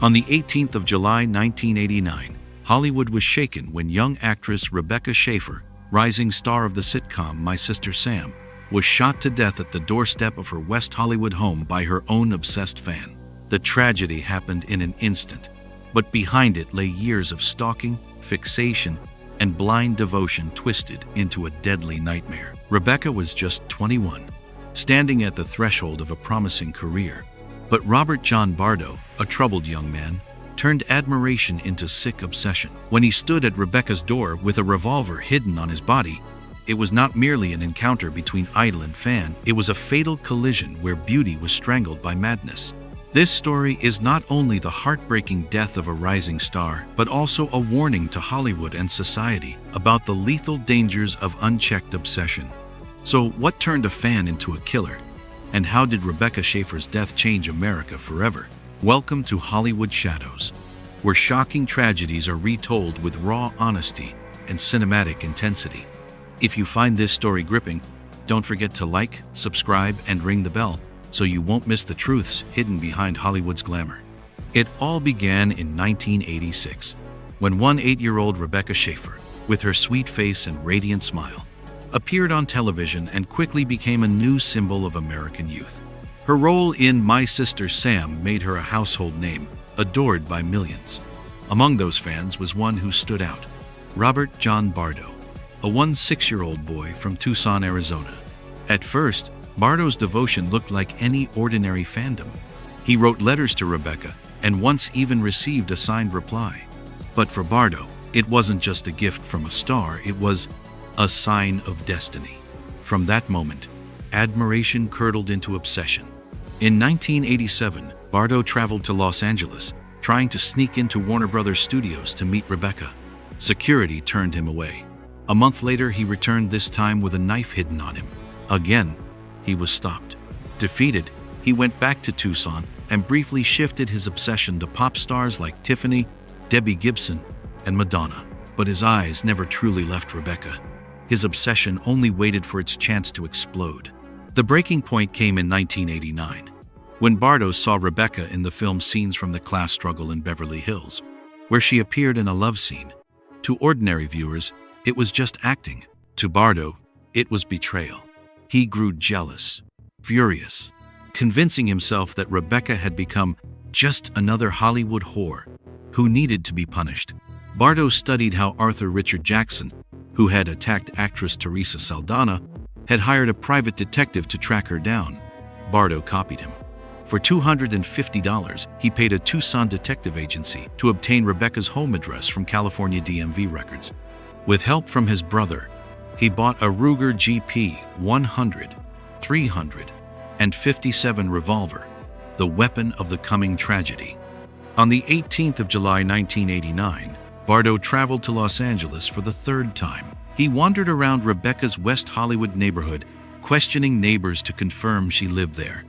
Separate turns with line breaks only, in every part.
On the 18th of July 1989, Hollywood was shaken when young actress Rebecca Schaeffer, rising star of the sitcom My Sister Sam, was shot to death at the doorstep of her West Hollywood home by her own obsessed fan. The tragedy happened in an instant, but behind it lay years of stalking, fixation, and blind devotion twisted into a deadly nightmare. Rebecca was just 21, standing at the threshold of a promising career. But Robert John Bardo, a troubled young man, turned admiration into sick obsession. When he stood at Rebecca's door with a revolver hidden on his body, it was not merely an encounter between idol and fan, it was a fatal collision where beauty was strangled by madness. This story is not only the heartbreaking death of a rising star, but also a warning to Hollywood and society about the lethal dangers of unchecked obsession. So, what turned a fan into a killer? And how did Rebecca Schaeffer's death change America forever? Welcome to Hollywood Shadows, where shocking tragedies are retold with raw honesty and cinematic intensity. If you find this story gripping, don't forget to like, subscribe, and ring the bell so you won't miss the truths hidden behind Hollywood's glamour. It all began in 1986, when 8-year-old Rebecca Schaeffer, with her sweet face and radiant smile, appeared on television and quickly became a new symbol of American youth. Her role in My Sister Sam made her a household name, adored by millions. Among those fans was one who stood out, Robert John Bardo, a 6-year-old boy from Tucson, Arizona. At first, Bardo's devotion looked like any ordinary fandom. He wrote letters to Rebecca and once even received a signed reply. But for Bardo, it wasn't just a gift from a star, it was a sign of destiny. From that moment, admiration curdled into obsession. In 1987, Bardo traveled to Los Angeles, trying to sneak into Warner Brothers studios to meet Rebecca. Security turned him away. A month later, he returned, this time with a knife hidden on him. Again, he was stopped. Defeated, he went back to Tucson and briefly shifted his obsession to pop stars like Tiffany, Debbie Gibson, and Madonna. But his eyes never truly left Rebecca. His obsession only waited for its chance to explode. The breaking point came in 1989, when Bardo saw Rebecca in the film Scenes from the Class Struggle in Beverly Hills, where she appeared in a love scene. To ordinary viewers, it was just acting. To Bardo, it was betrayal. He grew jealous, furious, convincing himself that Rebecca had become just another Hollywood whore who needed to be punished. Bardo studied how Arthur Richard Jackson, who had attacked actress Teresa Saldana, had hired a private detective to track her down. Bardo copied him. For $250, he paid a Tucson detective agency to obtain Rebecca's home address from California DMV records. With help from his brother, he bought a Ruger GP 100, 300, and 57 revolver, the weapon of the coming tragedy. On the 18th of July 1989, Bardo traveled to Los Angeles for the third time. He wandered around Rebecca's West Hollywood neighborhood, questioning neighbors to confirm she lived there.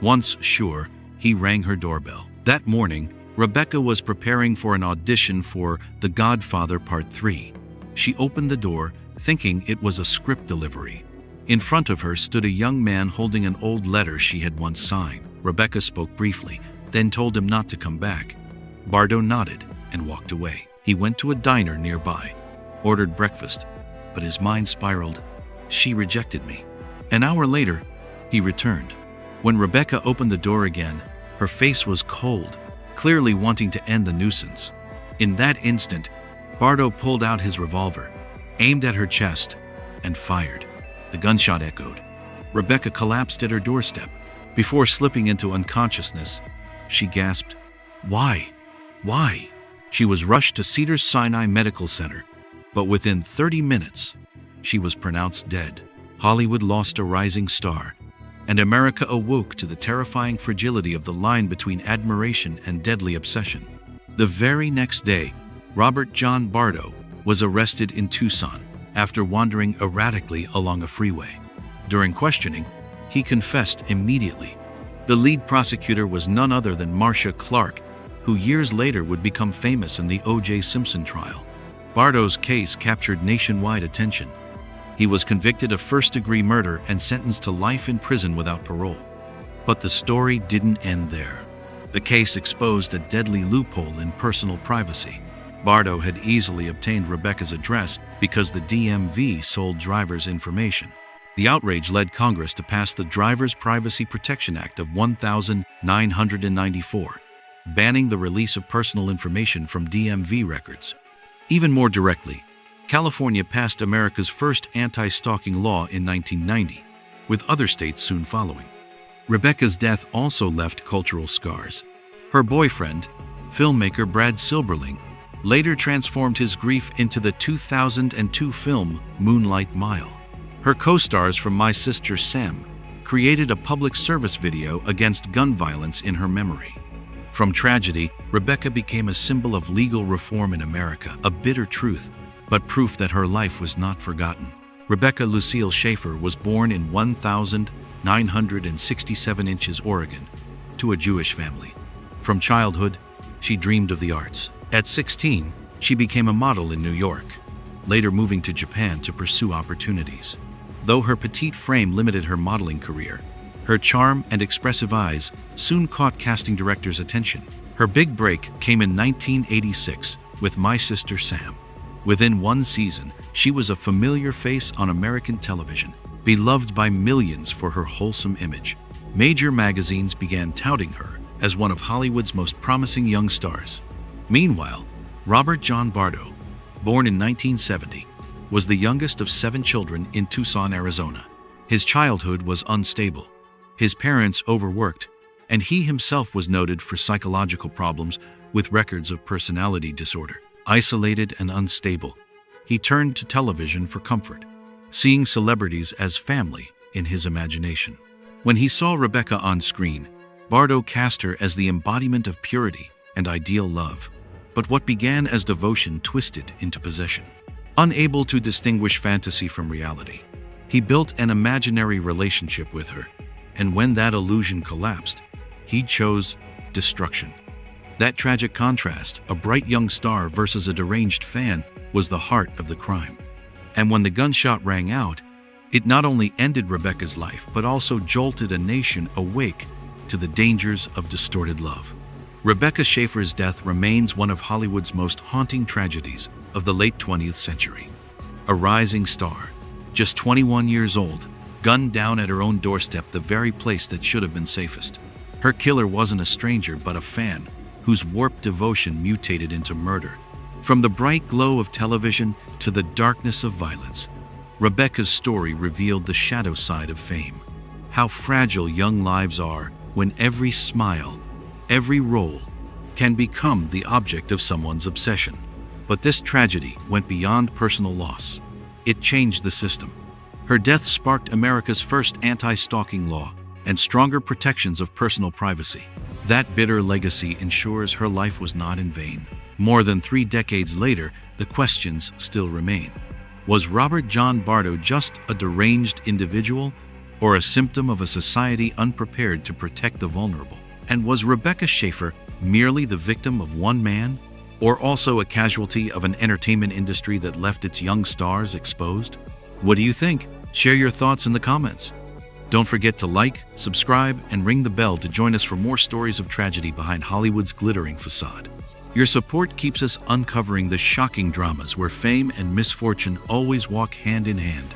Once sure, he rang her doorbell. That morning, Rebecca was preparing for an audition for The Godfather Part 3. She opened the door, thinking it was a script delivery. In front of her stood a young man holding an old letter she had once signed. Rebecca spoke briefly, then told him not to come back. Bardo nodded and walked away. He went to a diner nearby, ordered breakfast, but his mind spiraled. She rejected me. An hour later, he returned. When Rebecca opened the door again, her face was cold, clearly wanting to end the nuisance. In that instant, Bardo pulled out his revolver, aimed at her chest, and fired. The gunshot echoed. Rebecca collapsed at her doorstep. Before slipping into unconsciousness, she gasped, "Why? Why?" She was rushed to Cedars-Sinai Medical Center, but within 30 minutes, she was pronounced dead. Hollywood lost a rising star, and America awoke to the terrifying fragility of the line between admiration and deadly obsession. The very next day, Robert John Bardo was arrested in Tucson after wandering erratically along a freeway. During questioning, he confessed immediately. The lead prosecutor was none other than Marcia Clark, who years later would become famous in the O.J. Simpson trial. Bardo's case captured nationwide attention. He was convicted of first-degree murder and sentenced to life in prison without parole. But the story didn't end there. The case exposed a deadly loophole in personal privacy. Bardo had easily obtained Rebecca's address because the DMV sold drivers' information. The outrage led Congress to pass the Driver's Privacy Protection Act of 1994, banning the release of personal information from DMV records. Even more directly, California passed America's first anti-stalking law in 1990, with other states soon following. Rebecca's death also left cultural scars. Her boyfriend, filmmaker Brad Silberling, later transformed his grief into the 2002 film Moonlight Mile. Her co-stars from My Sister Sam created a public service video against gun violence in her memory. From tragedy, Rebecca became a symbol of legal reform in America, a bitter truth, but proof that her life was not forgotten. Rebecca Lucille Schaeffer was born in 1967 Inches, Oregon, to a Jewish family. From childhood, she dreamed of the arts. At 16, she became a model in New York, later moving to Japan to pursue opportunities. Though her petite frame limited her modeling career, her charm and expressive eyes soon caught casting directors' attention. Her big break came in 1986 with My Sister Sam. Within one season, she was a familiar face on American television, beloved by millions for her wholesome image. Major magazines began touting her as one of Hollywood's most promising young stars. Meanwhile, Robert John Bardo, born in 1970, was the youngest of 7 children in Tucson, Arizona. His childhood was unstable. His parents overworked, and he himself was noted for psychological problems with records of personality disorder. Isolated and unstable, he turned to television for comfort, seeing celebrities as family in his imagination. When he saw Rebecca on screen, Bardo cast her as the embodiment of purity and ideal love. But what began as devotion twisted into possession. Unable to distinguish fantasy from reality, he built an imaginary relationship with her, and when that illusion collapsed, he chose destruction. That tragic contrast, a bright young star versus a deranged fan, was the heart of the crime. And when the gunshot rang out, it not only ended Rebecca's life, but also jolted a nation awake to the dangers of distorted love. Rebecca Schaeffer's death remains one of Hollywood's most haunting tragedies of the late 20th century. A rising star, just 21 years old, gunned down at her own doorstep, the very place that should have been safest. Her killer wasn't a stranger, but a fan whose warped devotion mutated into murder. From the bright glow of television to the darkness of violence, Rebecca's story revealed the shadow side of fame. How fragile young lives are when every smile, every role, can become the object of someone's obsession. But this tragedy went beyond personal loss. It changed the system. Her death sparked America's first anti-stalking law and stronger protections of personal privacy. That bitter legacy ensures her life was not in vain. More than 3 decades later, the questions still remain. Was Robert John Bardo just a deranged individual, or a symptom of a society unprepared to protect the vulnerable? And was Rebecca Schaeffer merely the victim of one man, or also a casualty of an entertainment industry that left its young stars exposed? What do you think? Share your thoughts in the comments. Don't forget to like, subscribe, and ring the bell to join us for more stories of tragedy behind Hollywood's glittering facade. Your support keeps us uncovering the shocking dramas where fame and misfortune always walk hand in hand.